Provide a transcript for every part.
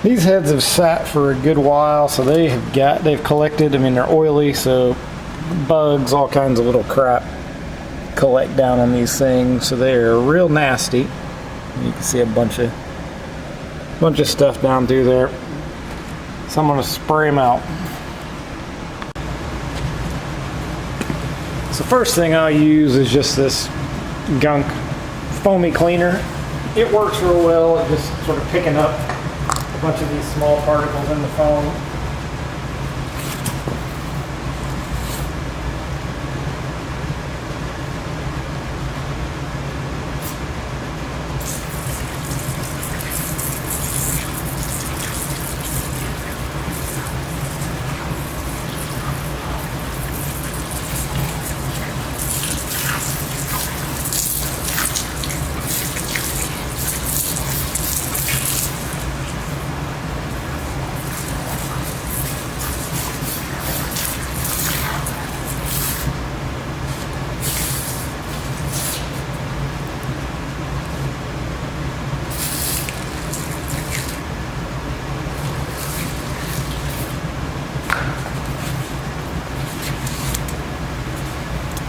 These heads have sat for a good while, so they've collected, I mean, they're oily, so bugs, all kinds of little crap collect down on these things, so they're real nasty. You can see a bunch of stuff down through there. So I'm going to spray them out. So first thing I'll use is just this gunk foamy cleaner. It works real well at just sort of picking up a bunch of these small particles in the foam.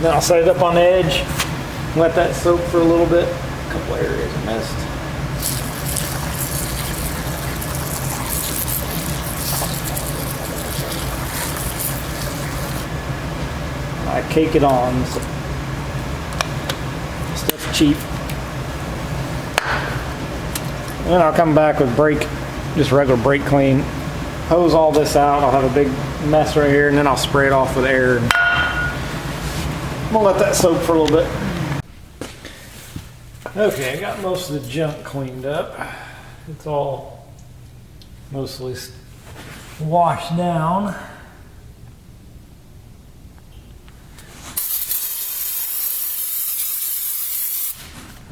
Then I'll set it up on the edge, let that soak for a little bit. A couple areas I missed. I cake it on. So stuff's cheap. And then I'll come back with just regular brake clean. Hose all this out. I'll have a big mess right here, and then I'll spray it off with air. We'll let that soak for a little bit. Okay, I got most of the junk cleaned up. It's all mostly washed down.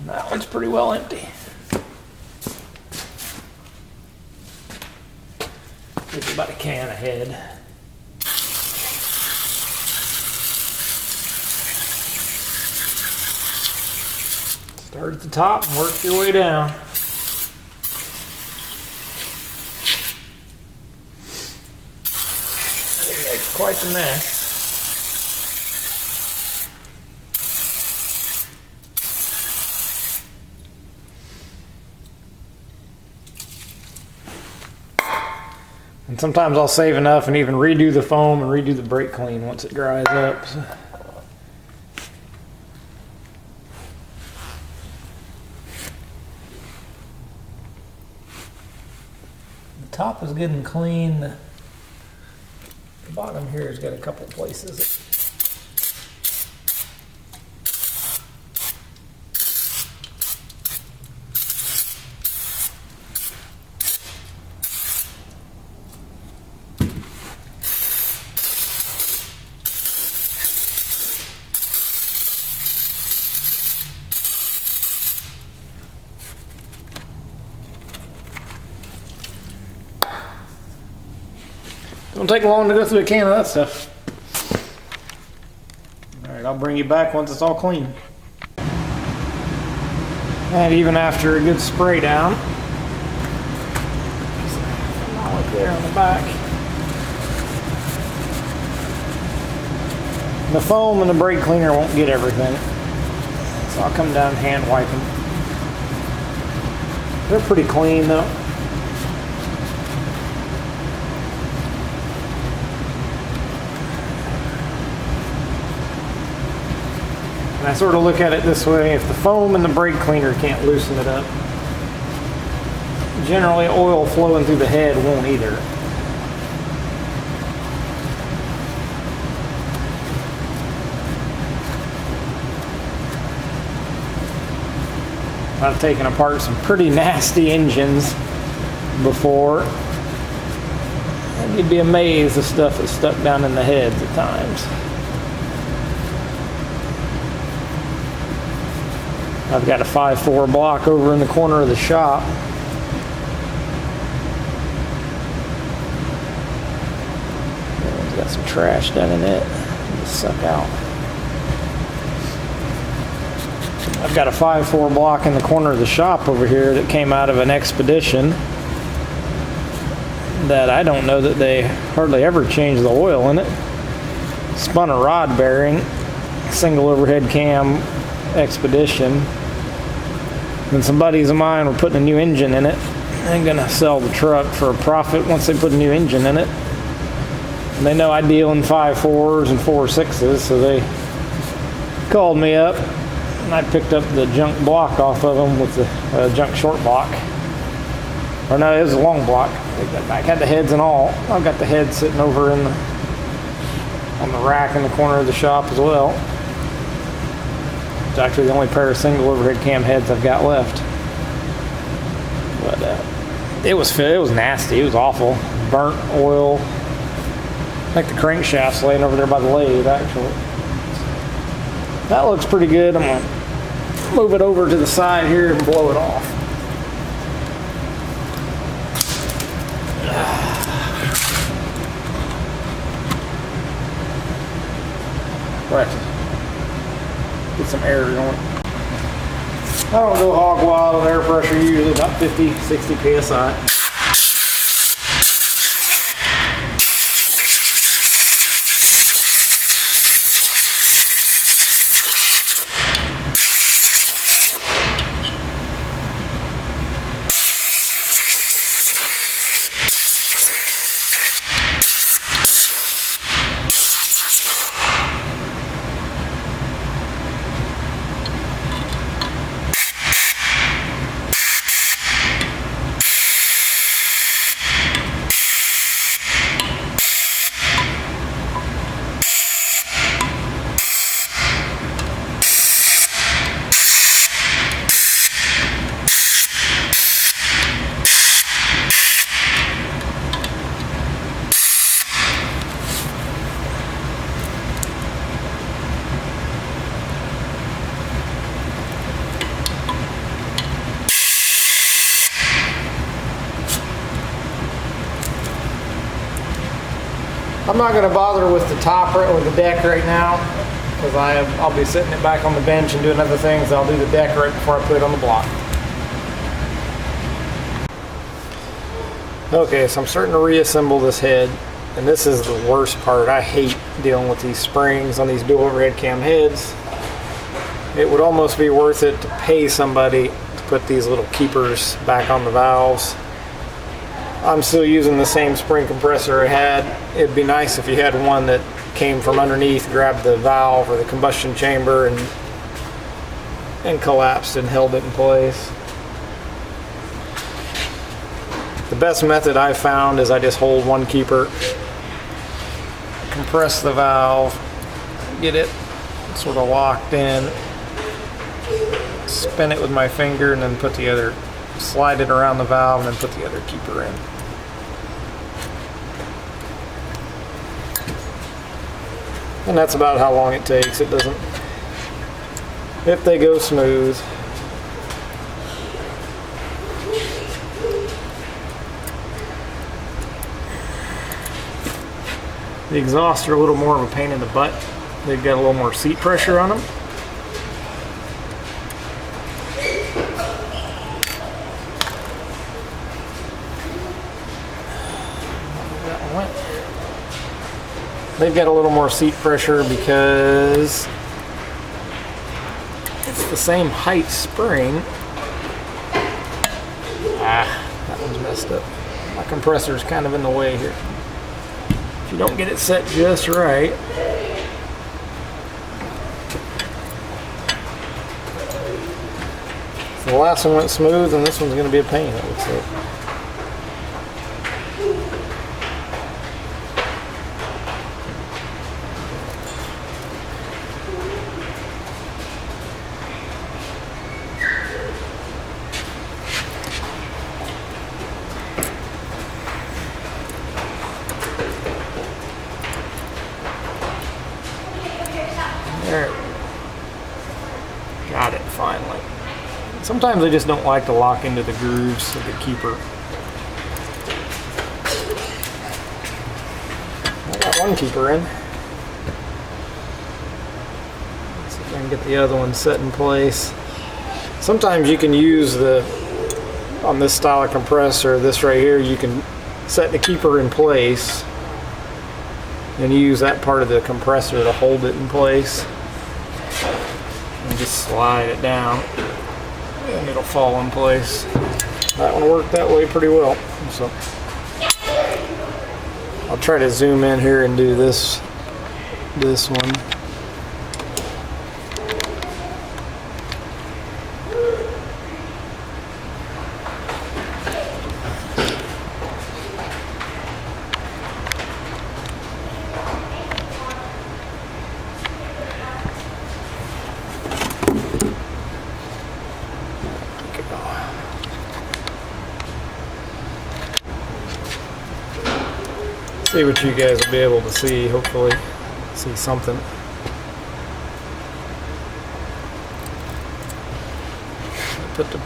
And that one's pretty well empty. It's about a can a head. Start at the top and work your way down. It makes quite the mess. And sometimes I'll save enough and even redo the foam and redo the brake clean once it dries up. So. Top is good and clean. The bottom here has got a couple places. Don't take long to go through a can of that stuff. Alright, I'll bring you back once it's all clean. And even after a good spray down, all up there on the back. The foam and the brake cleaner won't get everything. So I'll come down and hand wipe them. They're pretty clean though. And I sort of look at it this way: if the foam and the brake cleaner can't loosen it up, generally oil flowing through the head won't either. I've taken apart some pretty nasty engines before, and you'd be amazed the stuff that's stuck down in the heads at times. I've got a 5.4 block over in the corner of the shop. It's got some trash done in it. Just suck out. I've got a 5.4 block in the corner of the shop over here that came out of an expedition. that I don't know that they hardly ever change the oil in it. Spun a rod bearing, single overhead cam Expedition. And some buddies of mine were putting a new engine in it. I'm gonna sell the truck for a profit once they put a new engine in it. And they know I deal in 5.4s and 4.6s, so they called me up and I picked up the junk block off of them with the junk short block. Or no, it was a long block. I had the heads and all. I've got the head sitting over on the rack in the corner of the shop as well. It's actually the only pair of single overhead cam heads I've got left. But it was nasty. It was awful. Burnt oil. I think the crankshaft's laying over there by the lathe, actually. That looks pretty good. I'm gonna move it over to the side here and blow it off. Right. Get some air going. I don't go hog wild on air pressure, usually about 50, 60 psi. I'm not going to bother with the top or the deck right now because I'll be sitting it back on the bench and doing other things. I'll do the deck right before I put it on the block. Okay, so I'm starting to reassemble this head, and this is the worst part. I hate dealing with these springs on these dual overhead cam heads. It would almost be worth it to pay somebody to put these little keepers back on the valves. I'm still using the same spring compressor I had. It'd be nice if you had one that came from underneath, grabbed the valve or the combustion chamber and collapsed and held it in place. The best method I've found is I just hold one keeper, compress the valve, get it sort of locked in, spin it with my finger, and then slide it around the valve and then put the other keeper in. And that's about how long it takes. It doesn't, if they go smooth. The exhausts are a little more of a pain in the butt. They've got a little more seat pressure on them. They've got a little more seat pressure because it's the same height spring. That one's messed up. My compressor's kind of in the way here. If you don't get it set just right. So the last one went smooth, and this one's going to be a pain, it looks like. There. Got it, finally. Sometimes I just don't like to lock into the grooves of the keeper. I got one keeper in. Let's see if I can get the other one set in place. Sometimes you can use on this style of compressor, this right here, you can set the keeper in place and use that part of the compressor to hold it in place. And just slide it down and it'll fall in place. That one worked that way pretty well. So I'll try to zoom in here and do this one. See what you guys will be able to see, hopefully see something. Put the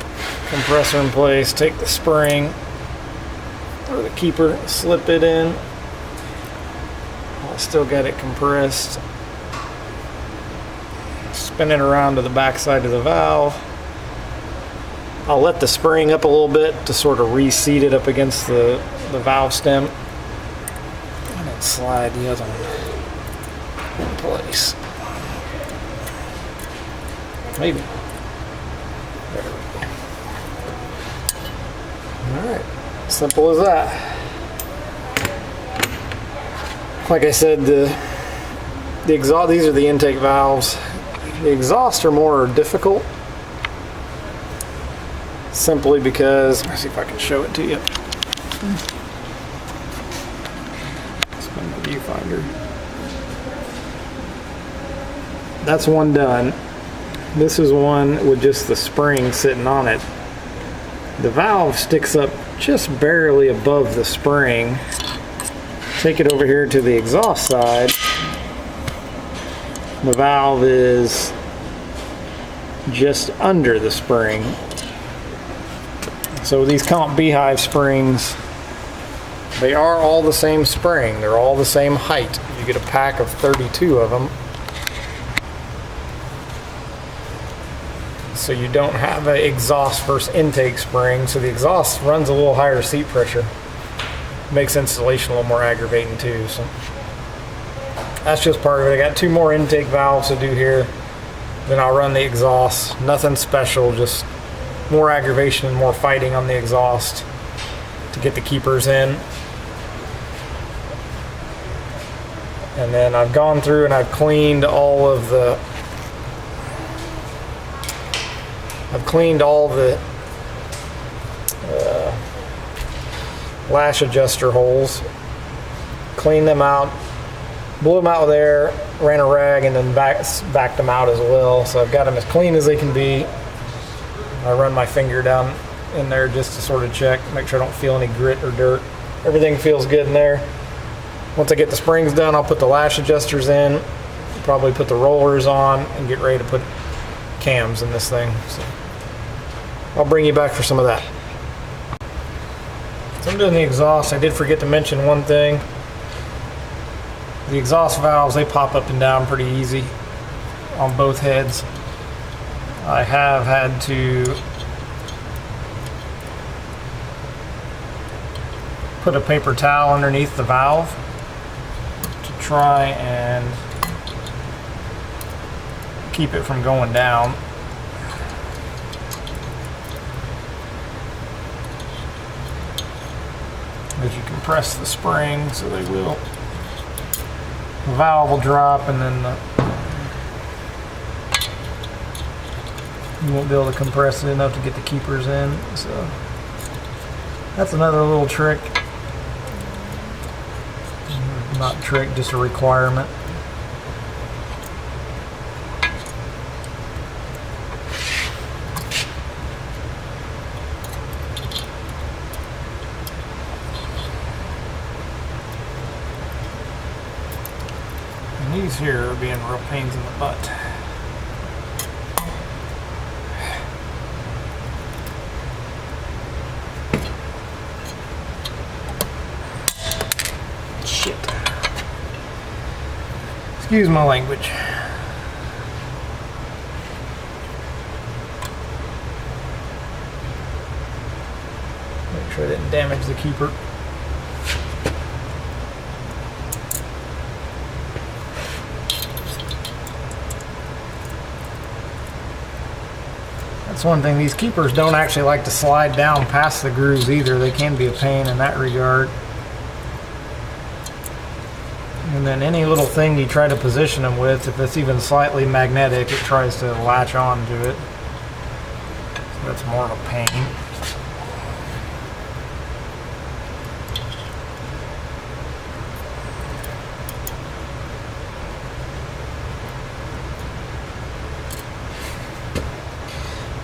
compressor in place, take the spring or the keeper, slip it in. I still got it compressed. Spin it around to the back side of the valve. I'll let the spring up a little bit to sort of reseat it up against the valve stem. Slide the other one in place. Maybe. There we go. Alright. Simple as that. Like I said, the exhaust, these are the intake valves. The exhausts are more difficult. Simply because, let me see if I can show it to you. Viewfinder. That's one done. This is one with just the spring sitting on it. The valve sticks up just barely above the spring. Take it over here to the exhaust side. The valve is just under the spring. So these Comp Beehive springs, they are all the same spring. They're all the same height. You get a pack of 32 of them. So you don't have an exhaust versus intake spring. So the exhaust runs a little higher seat pressure. Makes installation a little more aggravating too. So that's just part of it. I got 2 more intake valves to do here. Then I'll run the exhaust. Nothing special, just more aggravation and more fighting on the exhaust to get the keepers in. And then I've gone through and I've cleaned all the lash adjuster holes. Cleaned them out, blew them out with air, ran a rag, and then backed them out as well. So I've got them as clean as they can be. I run my finger down in there just to sort of check, make sure I don't feel any grit or dirt. Everything feels good in there. Once I get the springs done, I'll put the lash adjusters in, probably put the rollers on, and get ready to put cams in this thing. So I'll bring you back for some of that. So I'm doing the exhaust. I did forget to mention one thing. The exhaust valves, they pop up and down pretty easy on both heads. I have had to put a paper towel underneath the valve to try and keep it from going down. As you compress the spring, so they will, the valve will drop, and then you won't be able to compress it enough to get the keepers in. So that's another little trick. Not trick, just a requirement. And these here are being real pains in the butt. Shit. Excuse my language. Make sure I didn't damage the keeper. That's one thing. These keepers don't actually like to slide down past the grooves either. They can be a pain in that regard. And then any little thing you try to position them with, if it's even slightly magnetic, it tries to latch on to it. So that's more of a pain.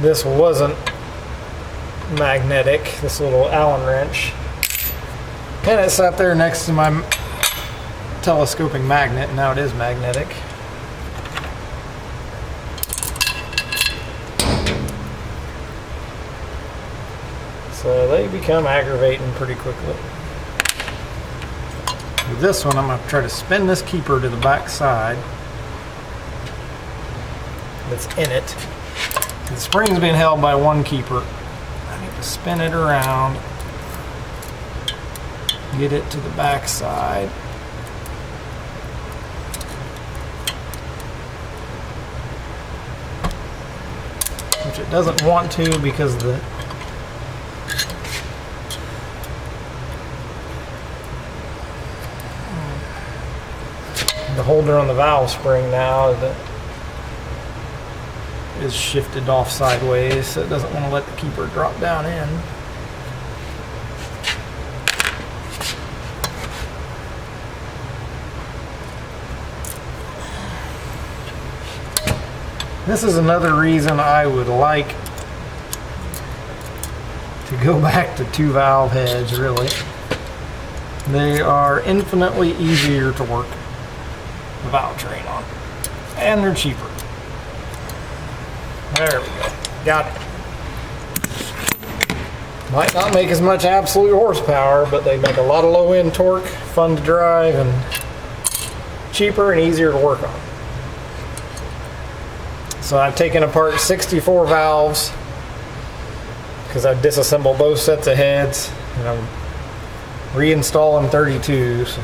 This wasn't magnetic, this little Allen wrench. And it sat there next to my telescoping magnet, and now it is magnetic. So they become aggravating pretty quickly. With this one, I'm going to try to spin this keeper to the back side that's in it. The spring's being held by one keeper. I need to spin it around, get it to the back side. Which it doesn't want to because the holder on the valve spring now is shifted off sideways, so it doesn't want to let the keeper drop down in. This is another reason I would like to go back to 2-valve heads, really. They are infinitely easier to work the valve train on, and they're cheaper. There we go. Got it. Might not make as much absolute horsepower, but they make a lot of low-end torque, fun to drive, and cheaper and easier to work on. So I've taken apart 64 valves because I've disassembled both sets of heads, and I'm reinstalling 32. So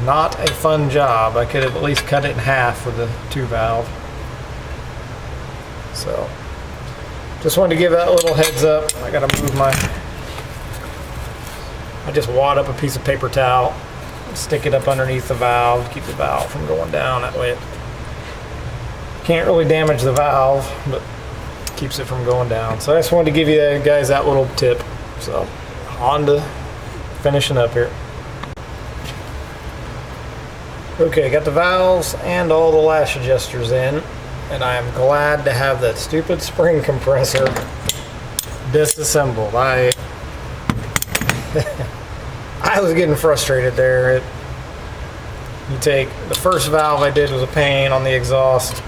not a fun job. I could have at least cut it in half with a 2-valve. So, just wanted to give that a little heads up. I gotta move I just wad up a piece of paper towel, stick it up underneath the valve, keep the valve from going down. That way it can't really damage the valve, but keeps it from going down. So I just wanted to give you guys that little tip. So, on to finishing up here. Okay, got the valves and all the lash adjusters in. And I am glad to have that stupid spring compressor disassembled. I was getting frustrated there. You take the first valve I did was a pain on the exhaust.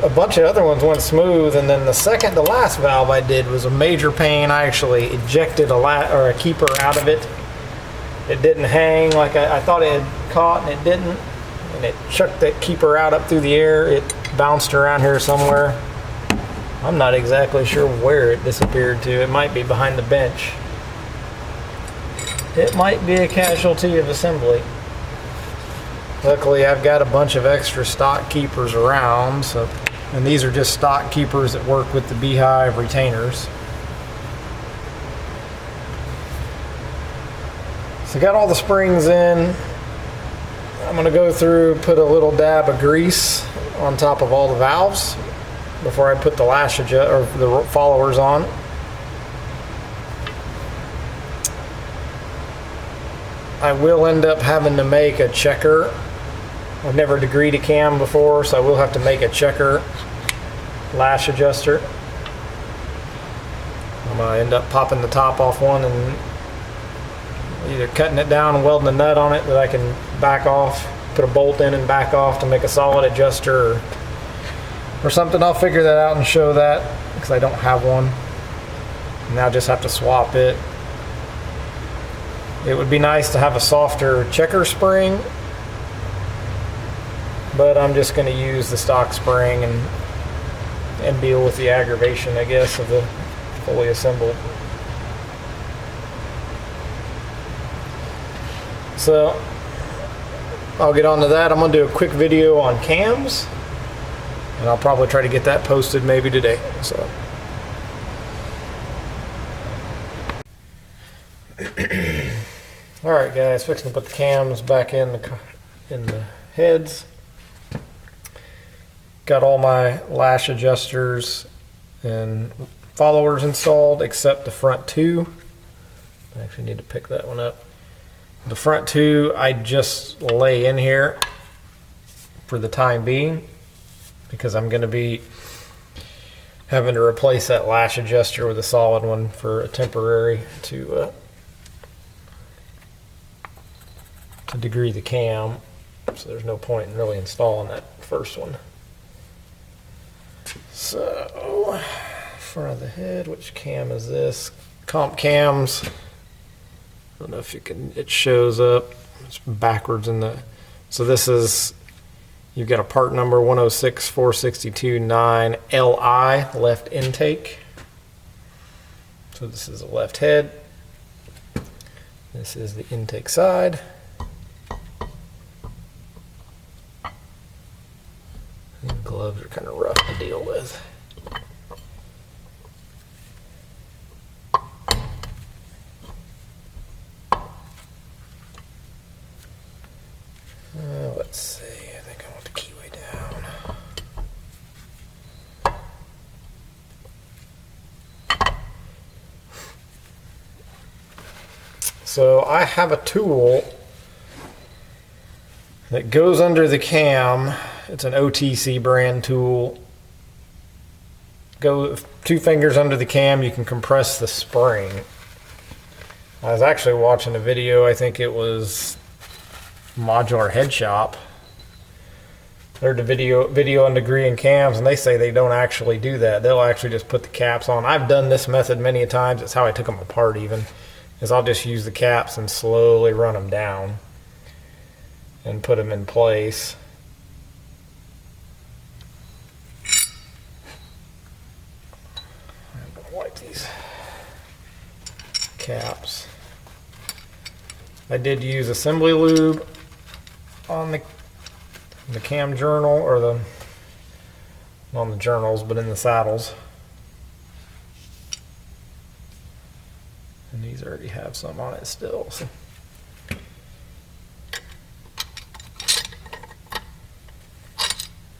A bunch of other ones went smooth, and then the last valve I did was a major pain. I actually ejected a keeper out of it. It didn't hang like I thought it had caught, and it didn't. And it chucked that keeper out up through the air. It bounced around here somewhere. I'm not exactly sure where it disappeared to. It might be behind the bench. It might be a casualty of assembly. Luckily, I've got a bunch of extra stock keepers around, and these are just stock keepers that work with the Beehive retainers. So got all the springs in. I'm going to go through, put a little dab of grease on top of all the valves before I put the the followers on. I will end up having to make a checker. I've never degreed a cam before, so I will have to make a checker lash adjuster. I'm going to end up popping the top off one and either cutting it down and welding a nut on it that I can back off, put a bolt in and back off to make a solid adjuster or something. I'll figure that out and show that because I don't have one. And I'll just have to swap it. It would be nice to have a softer checker spring, but I'm just going to use the stock spring and deal with the aggravation, I guess, of the fully assembled. So I'll get on to that. I'm going to do a quick video on cams, And I'll probably try to get that posted maybe today. So. All right, guys, fixing to put the cams back in the heads. Got all my lash adjusters and followers installed except the front two. I actually need to pick that one up. The front two I just lay in here for the time being because I'm going to be having to replace that lash adjuster with a solid one for a temporary to degree the cam. So there's no point in really installing that first one. So front of the head, which cam is this? Comp cams. I don't know if you can, it shows up. It's backwards in the, so this is, you've got a part number 106-462-9 LI, left intake. So this is the left head. This is the intake side. These gloves are kind of rough to deal with. Let's see, I think I want the keyway down. So I have a tool that goes under the cam. It's an OTC brand tool. Go 2 fingers under the cam, you can compress the spring. I was actually watching a video, I think it was Modular Head Shop. They're the video on degree and cams, and they say they don't actually do that. They'll actually just put the caps on. I've done this method many a times. It's how I took them apart even, is I'll just use the caps and slowly run them down and put them in place. I'm gonna wipe these caps. I did use assembly lube on the cam journal, or the, not on the journals, but in the saddles. And these already have some on it still. So.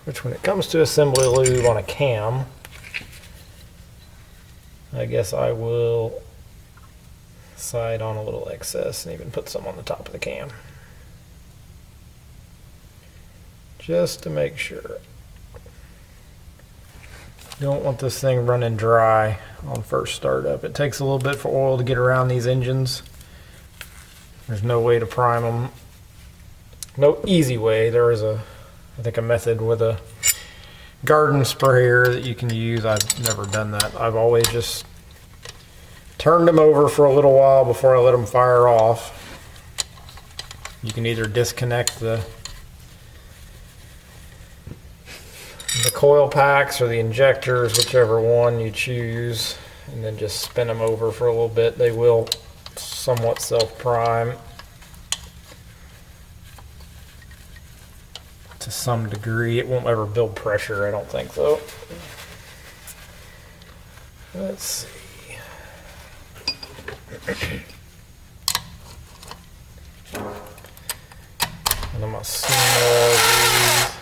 Which, when it comes to assembly lube on a cam, I guess I will side on a little excess and even put some on the top of the cam. Just to make sure. You don't want this thing running dry on first startup. It takes a little bit for oil to get around these engines. There's no way to prime them. No easy way. There is I think a method with a garden sprayer that you can use. I've never done that. I've always just turned them over for a little while before I let them fire off. You can either disconnect the coil packs or the injectors, whichever one you choose, and then just spin them over for a little bit. They will somewhat self-prime to some degree. It won't ever build pressure, I don't think, though. Let's see. And I'm gonna smell these.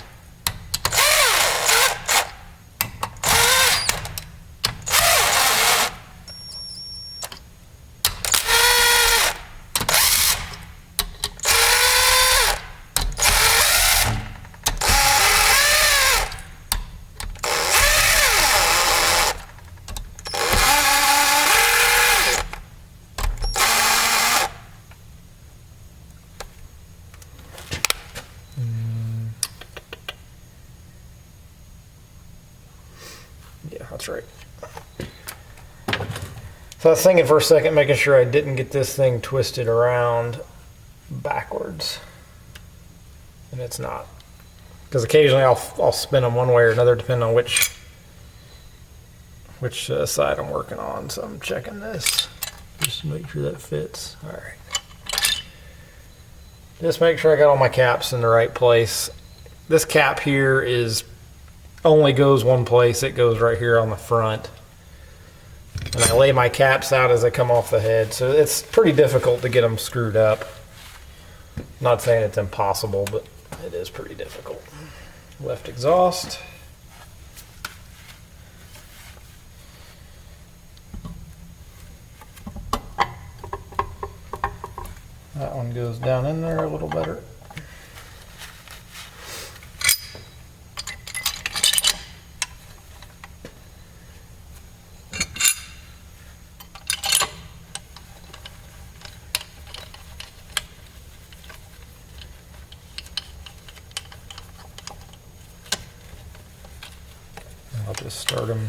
Yeah, that's right. So I was thinking for a second, making sure I didn't get this thing twisted around backwards. And it's not. Because occasionally I'll spin them one way or another depending on which side I'm working on. So I'm checking this just to make sure that fits. All right. Just make sure I got all my caps in the right place. This cap here is only goes one place. It goes right here on the front. And I lay my caps out as they come off the head. So it's pretty difficult to get them screwed up. Not saying it's impossible, but it is pretty difficult. Left exhaust. That one goes down in there a little better. I'll just start them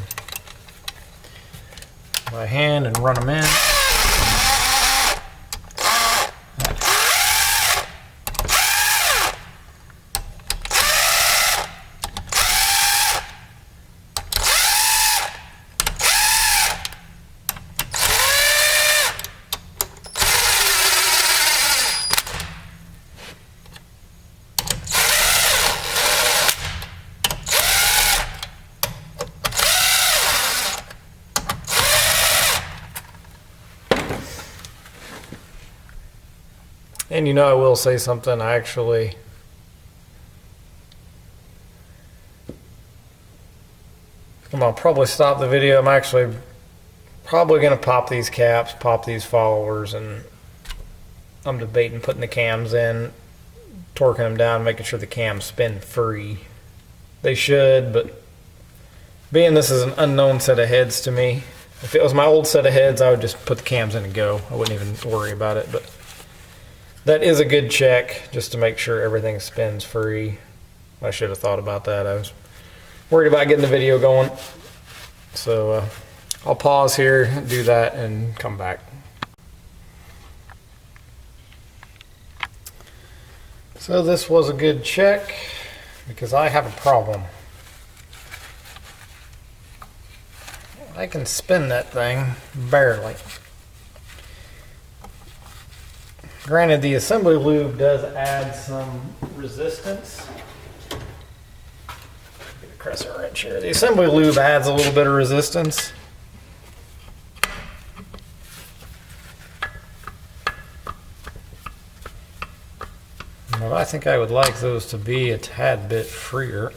by hand and run them in. And you know, I will say something. I'm gonna probably stop the video. I'm actually probably gonna pop these caps, pop these followers, and I'm debating putting the cams in, torquing them down, making sure the cams spin free. They should, but being this is an unknown set of heads to me, if it was my old set of heads, I would just put the cams in and go. I wouldn't even worry about it, but that is a good check, just to make sure everything spins free. I should have thought about that. I was worried about getting the video going. So I'll pause here, do that, and come back. So this was a good check, because I have a problem. I can spin that thing barely. Granted, the assembly lube does add some resistance. Get a crescent wrench here. The assembly lube adds a little bit of resistance. But I think I would like those to be a tad bit freer.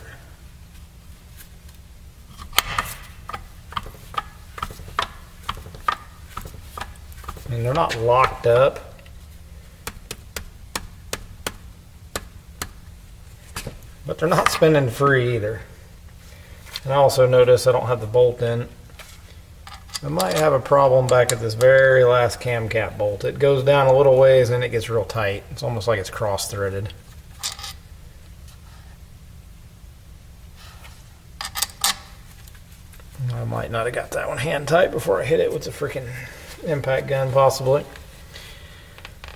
I mean, they're not locked up. But they're not spinning free either. And I also notice I don't have the bolt in. I might have a problem back at this very last cam cap bolt. It goes down a little ways and it gets real tight. It's almost like it's cross-threaded. I might not have got that one hand tight before I hit it with the freaking impact gun, possibly.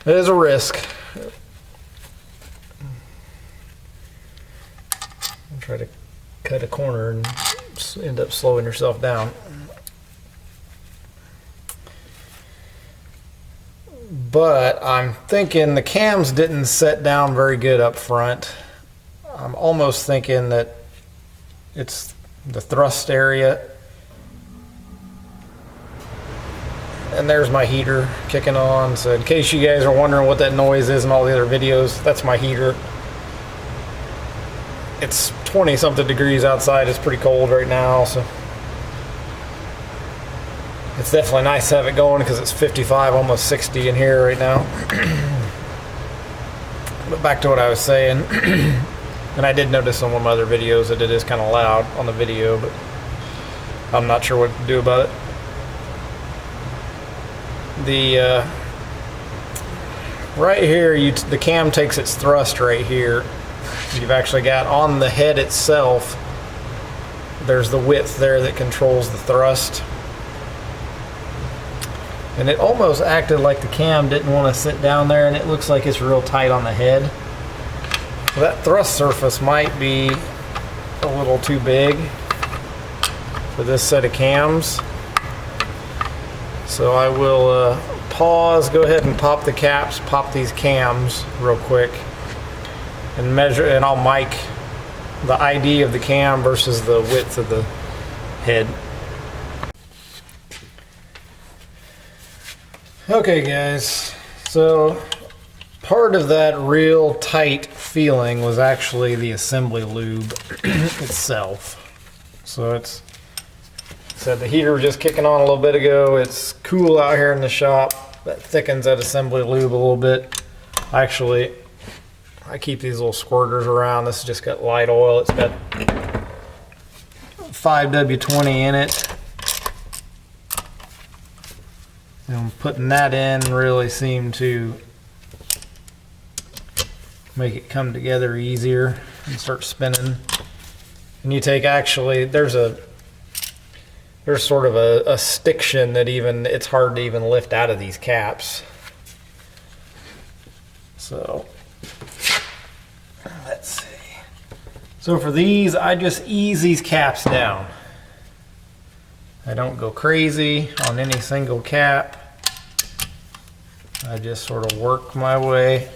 It is a risk. Try to cut a corner and end up slowing yourself down. But I'm thinking the cams didn't set down very good up front. I'm almost thinking that it's the thrust area. And there's my heater kicking on. So in case you guys are wondering what that noise is in all the other videos, that's my heater. It's 20 something degrees outside. It's pretty cold right now, so it's definitely nice to have it going because it's 55, almost 60 in here right now. But back to what I was saying, and I did notice on one of my other videos that it is kind of loud on the video, but I'm not sure what to do about it. The right here, the cam takes its thrust right here. You've actually got on the head itself, there's the width there that controls the thrust. And it almost acted like the cam didn't want to sit down there, and it looks like it's real tight on the head. So that thrust surface might be a little too big for this set of cams. So I will pause, go ahead and pop the caps, pop these cams real quick, and measure, and I'll mic the ID of the cam versus the width of the head. Okay guys, so part of that real tight feeling was actually the assembly lube itself. So it's said the heater was just kicking on a little bit ago. It's cool out here in the shop. That thickens that assembly lube a little bit. Actually, I keep these little squirters around. This has just got light oil. It's got 5W20 in it. And putting that in really seemed to make it come together easier and start spinning. And you take, actually, there's sort of a stiction that even, it's hard to even lift out of these caps. So, let's see. So for these, I just ease these caps down. I don't go crazy on any single cap. I just sort of work my way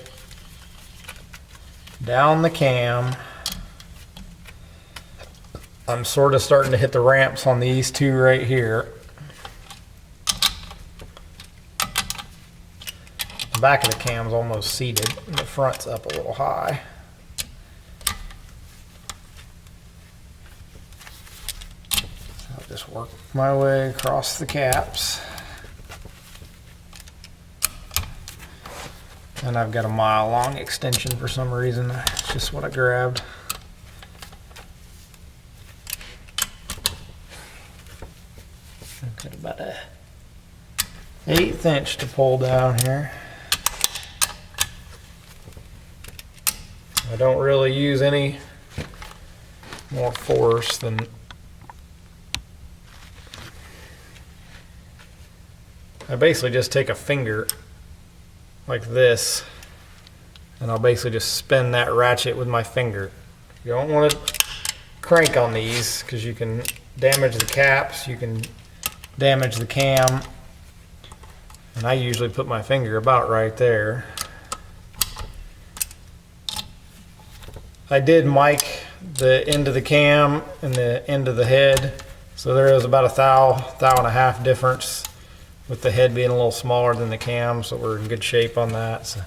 down the cam. I'm sort of starting to hit the ramps on these two right here. The back of the cam's almost seated, and the front's up a little high. I'll just work my way across the caps. And I've got a mile-long extension for some reason. It's just what I grabbed. I've got about a 1/8 inch to pull down here. I don't really use any more force than I basically just take a finger like this, and I'll basically just spin that ratchet with my finger. You don't want to crank on these because you can damage the caps, you can damage the cam, and I usually put my finger about right there. I did mic the end of the cam and the end of the head, so there is about a thou and a half difference, with the head being a little smaller than the cam, so we're in good shape on that. So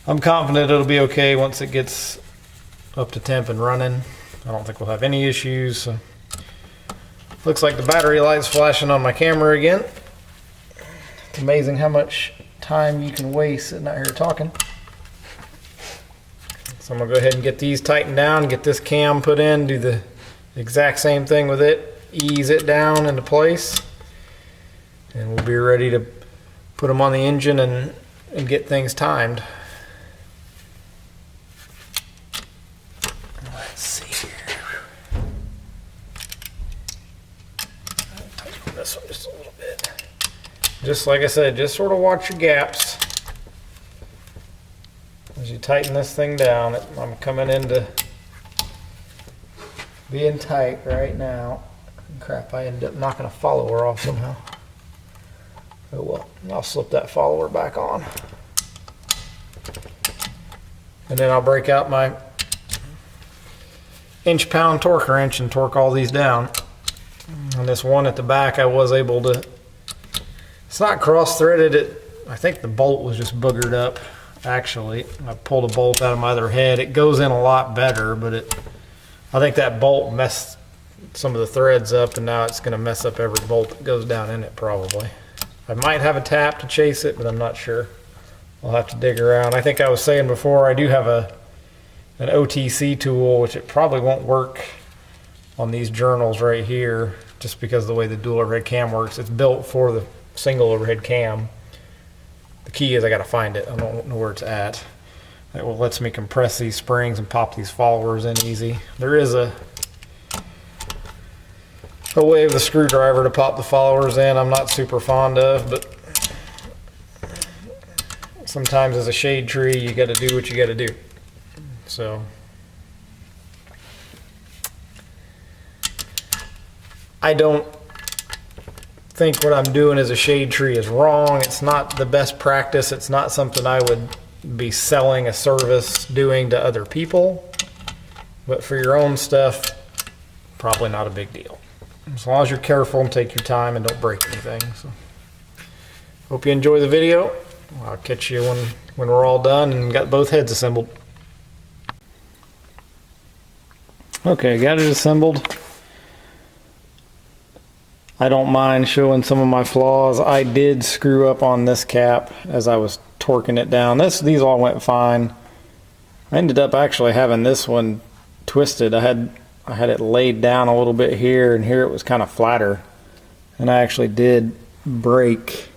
I'm confident it'll be okay once it gets up to temp and running. I don't think we'll have any issues. So looks like the battery light's flashing on my camera again. It's amazing how much time you can waste sitting out here talking. So I'm gonna go ahead and get these tightened down, get this cam put in, do the exact same thing with it, ease it down into place, and we'll be ready to put them on the engine and get things timed. Let's see here. Tighten this one just a little bit. Just like I said, just sort of watch your gaps. As you tighten this thing down, I'm coming into being tight right now. Crap, I ended up knocking a follower off somehow. Oh well, I'll slip that follower back on. And then I'll break out my inch-pound torque wrench and torque all these down. And this one at the back, I was able to, it's not cross-threaded, I think the bolt was just boogered up. Actually, I pulled a bolt out of my other head. It goes in a lot better, but I think that bolt messed some of the threads up, and now it's going to mess up every bolt that goes down in it probably. I might have a tap to chase it, but I'm not sure. I'll have to dig around. I think I was saying before, I do have an OTC tool, which it probably won't work on these journals right here, just because of the way the dual overhead cam works. It's built for the single overhead cam. The key is I got to find it. I don't know where it's at. It lets me compress these springs and pop these followers in easy. There is a way with a screwdriver to pop the followers in. I'm not super fond of, but sometimes as a shade tree, you got to do what you got to do. So I don't think what I'm doing as a shade tree is wrong. It's not the best practice. It's not something I would be selling a service doing to other people. But for your own stuff, probably not a big deal. As long as you're careful and take your time and don't break anything. So, hope you enjoy the video. I'll catch you when we're all done and got both heads assembled. Okay, got it assembled. I don't mind showing some of my flaws. I did screw up on this cap as I was torquing it down. These all went fine. I ended up actually having this one twisted. I had it laid down a little bit here, and here it was kind of flatter. And I actually did break,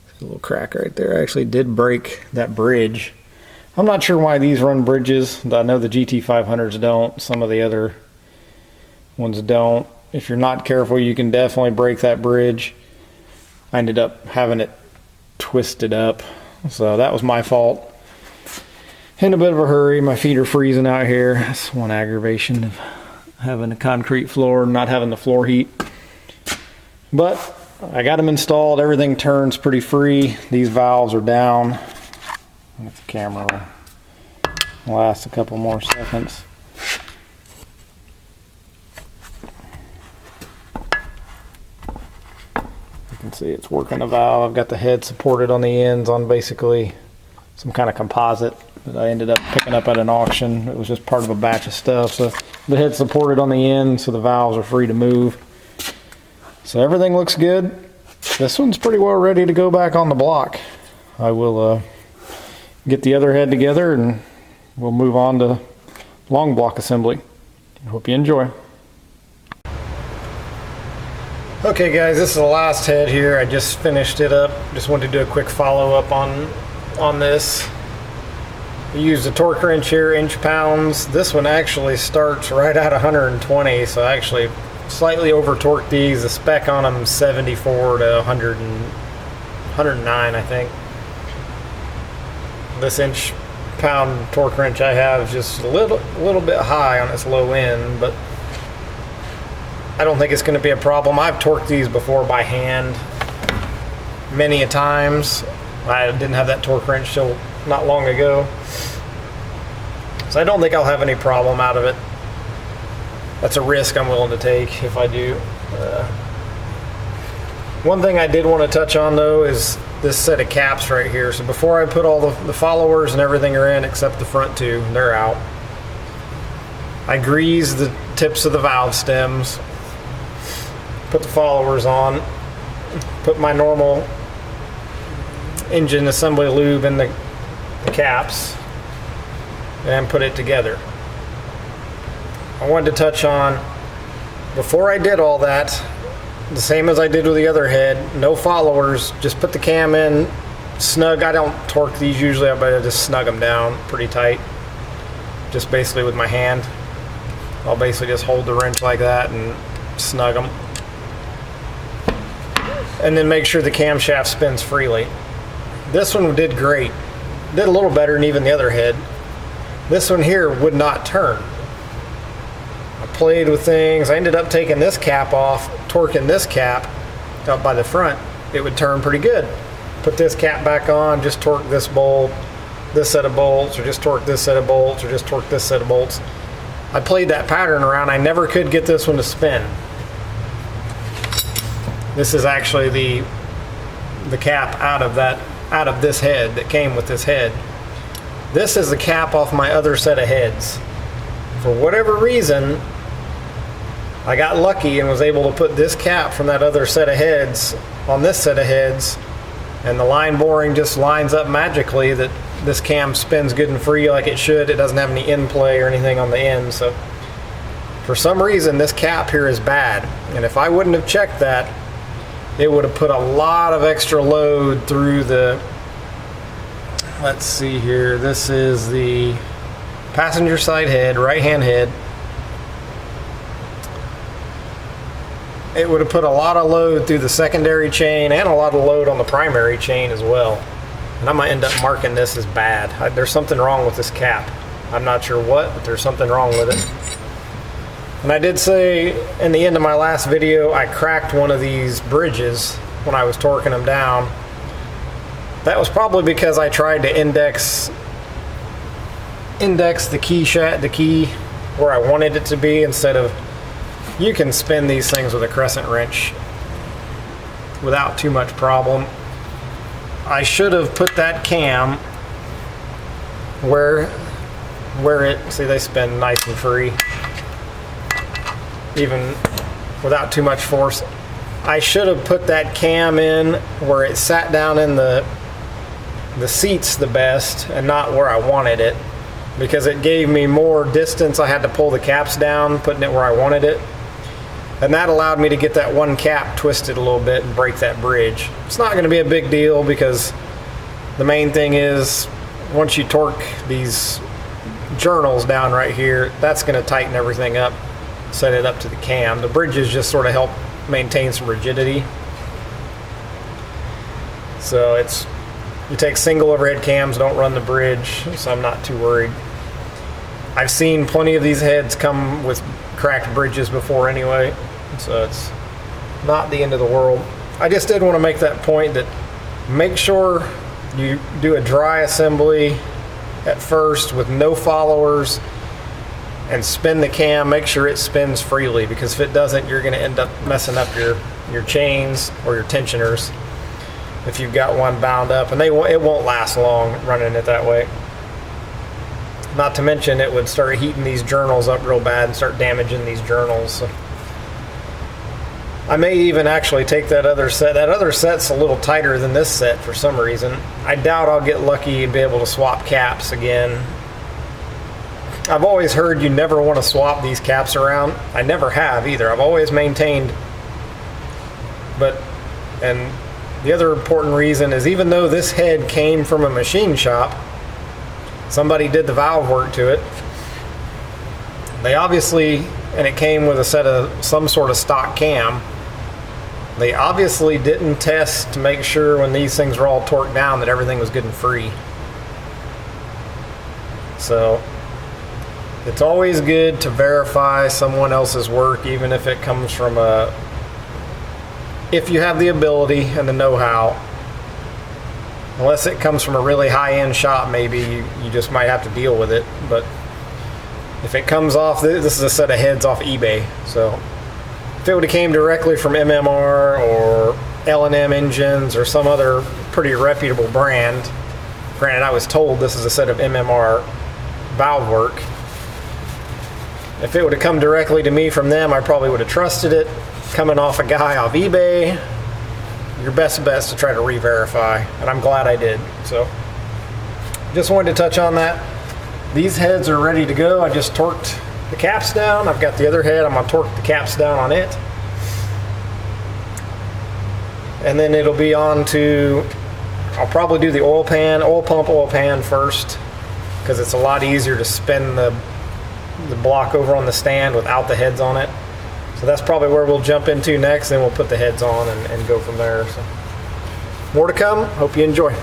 there's a little crack right there. I actually did break that bridge. I'm not sure why these run bridges. I know the GT500s don't. Some of the other ones don't. If you're not careful, you can definitely break that bridge. I ended up having it twisted up, so that was my fault. In a bit of a hurry, my feet are freezing out here. That's one aggravation of having a concrete floor and not having the floor heat. But I got them installed. Everything turns pretty free. These valves are down. If the camera will last a couple more seconds. You can see it's working a valve. I've got the head supported on the ends on basically some kind of composite that I ended up picking up at an auction. It was just part of a batch of stuff. So the head's supported on the end, so the valves are free to move. So everything looks good. This one's pretty well ready to go back on the block. I will get the other head together and we'll move on to long block assembly. I hope you enjoy. Okay guys, this is the last head here. I just finished it up. Just wanted to do a quick follow-up on this. I used a torque wrench here, inch-pounds. This one actually starts right at 120, so I actually slightly over-torqued these. The spec on them 74 to 109, I think. This inch-pound torque wrench I have is just a little bit high on its low end, but I don't think it's going to be a problem. I've torqued these before by hand many a times. I didn't have that torque wrench till not long ago, so I don't think I'll have any problem out of it. That's a risk I'm willing to take if I do. One thing I did want to touch on though is this set of caps right here. So before I put all the followers and everything are in except the front two, they're out. I grease the tips of the valve stems, put the followers on, put my normal engine assembly lube in the caps, and put it together. I wanted to touch on, before I did all that, the same as I did with the other head, no followers, just put the cam in, snug. I don't torque these usually, but I just snug them down pretty tight, just basically with my hand. I'll basically just hold the wrench like that and snug them. And then make sure the camshaft spins freely. This one did great. Did a little better than even the other head. This one here would not turn. I played with things. I ended up taking this cap off, torquing this cap up by the front. It would turn pretty good. Put this cap back on, just torque this bolt, this set of bolts, or just torque this set of bolts, or just torque this set of bolts. I played that pattern around. I never could get this one to spin. This is actually the cap out of this head that came with this head. This is the cap off my other set of heads. For whatever reason, I got lucky and was able to put this cap from that other set of heads on this set of heads, and the line boring just lines up magically that this cam spins good and free like it should. It doesn't have any end play or anything on the end. So for some reason this cap here is bad, and if I wouldn't have checked that, it would have put a lot of extra load through the, let's see here, this is the passenger side head, right hand head. It would have put a lot of load through the secondary chain and a lot of load on the primary chain as well. And I might end up marking this as bad. There's something wrong with this cap. I'm not sure what, but there's something wrong with it. And I did say in the end of my last video, I cracked one of these bridges when I was torquing them down. That was probably because I tried to index the key where I wanted it to be instead of, you can spin these things with a crescent wrench without too much problem. I should have put that cam where it, see, they spin nice and free, even without too much force. I should have put that cam in where it sat down in the seats the best and not where I wanted it, because it gave me more distance. I had to pull the caps down, putting it where I wanted it. And that allowed me to get that one cap twisted a little bit and break that bridge. It's not going to be a big deal, because the main thing is once you torque these journals down right here, that's going to tighten everything up, set it up to the cam. The bridges just sort of help maintain some rigidity. So it's, you take single overhead cams, don't run the bridge, so I'm not too worried. I've seen plenty of these heads come with cracked bridges before anyway, so it's not the end of the world. I just did want to make that point, that make sure you do a dry assembly at first with no followers and spin the cam. Make sure it spins freely, because if it doesn't, you're going to end up messing up your chains or your tensioners if you've got one bound up, and it won't last long running it that way. Not to mention, it would start heating these journals up real bad and start damaging these journals. So I may even actually take that other set. That other set's a little tighter than this set for some reason. I doubt I'll get lucky and be able to swap caps again. I've always heard you never want to swap these caps around. I never have either. I've always maintained. And the other important reason is, even though this head came from a machine shop, somebody did the valve work to it. They obviously, and it came with a set of some sort of stock cam. They obviously didn't test to make sure when these things were all torqued down that everything was good and free. So it's always good to verify someone else's work, even if it comes from if you have the ability and the know-how. Unless it comes from a really high-end shop, maybe you just might have to deal with it. But if it comes off, this is a set of heads off eBay. So if it would have came directly from MMR or L&M Engines or some other pretty reputable brand, granted I was told this is a set of MMR valve work, if it would have come directly to me from them, I probably would have trusted it. Coming off a guy off eBay, your best bet is to try to re-verify, and I'm glad I did. So just wanted to touch on that. These heads are ready to go. I just torqued the caps down. I've got the other head. I'm going to torque the caps down on it. And then it'll be on to, I'll probably do the oil pan first, because it's a lot easier to spin the block over on the stand without the heads on it. So that's probably where we'll jump into next, then we'll put the heads on and go from there. So more to come. Hope you enjoy.